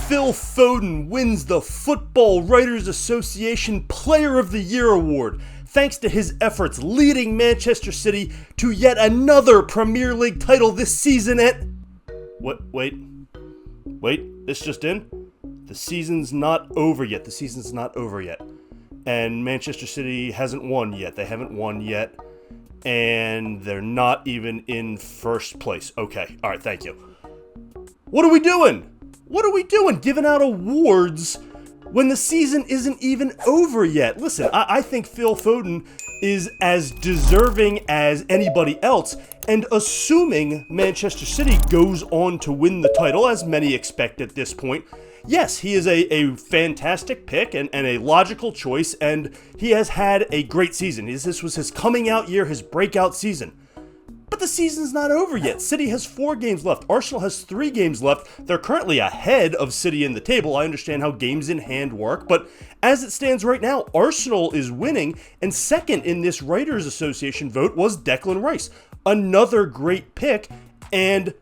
Phil Foden wins the Football Writers Association Player of the Year award, thanks to his efforts leading Manchester City to yet another Premier League title this season at... Wait, this just in? The season's not over yet. And Manchester City hasn't won yet. They haven't won yet. And they're not even in first place. Okay, alright, thank you. What are we doing? Giving out awards when the season isn't even over yet. Listen, I think Phil Foden is as deserving as anybody else, and assuming Manchester City goes on to win the title, as many expect at this point, yes, he is a fantastic pick and a logical choice, and he has had a great season. This was his coming out year, his breakout season. But the season's not over yet. City has 4 games left. Arsenal has 3 games left. They're currently ahead of City in the table. I understand how games in hand work, but as it stands right now, Arsenal is winning, and second in this Writers Association vote was Declan Rice. Another great pick, and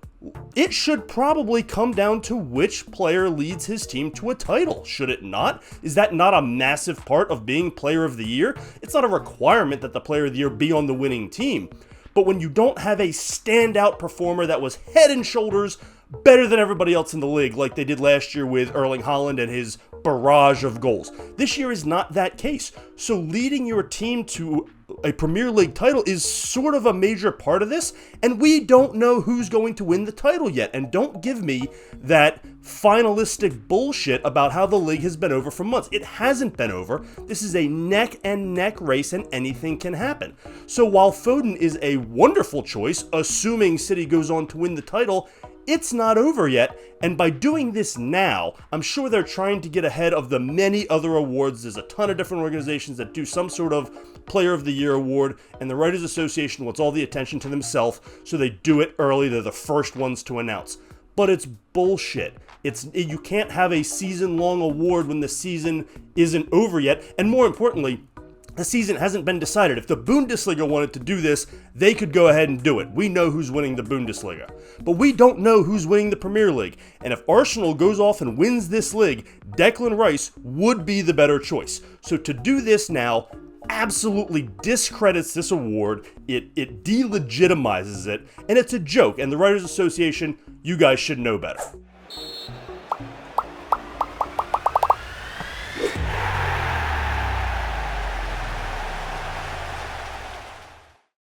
it should probably come down to which player leads his team to a title, should it not? Is that not a massive part of being Player of the Year? It's not a requirement that the Player of the Year be on the winning team. But when you don't have a standout performer that was head and shoulders better than everybody else in the league, like they did last year with Erling Haaland and his barrage of goals, this year is not that case. So leading your team to a Premier League title is sort of a major part of this, and we don't know who's going to win the title yet. And don't give me that finalistic bullshit about how the league has been over for months. It hasn't been over. This is a neck and neck race, and anything can happen. So while Foden is a wonderful choice, assuming City goes on to win the title, it's not over yet, and by doing this now, I'm sure they're trying to get ahead of the many other awards. There's a ton of different organizations that do some sort of Player of the Year award, and the Writers Association wants all the attention to themselves, so they do it early. They're the first ones to announce. But it's bullshit. You can't have a season-long award when the season isn't over yet, and more importantly, the season hasn't been decided. If the Bundesliga wanted to do this, they could go ahead and do it. We know who's winning the Bundesliga. But we don't know who's winning the Premier League. And if Arsenal goes off and wins this league, Declan Rice would be the better choice. So to do this now absolutely discredits this award. It delegitimizes it. And it's a joke. And the Writers Association, you guys should know better.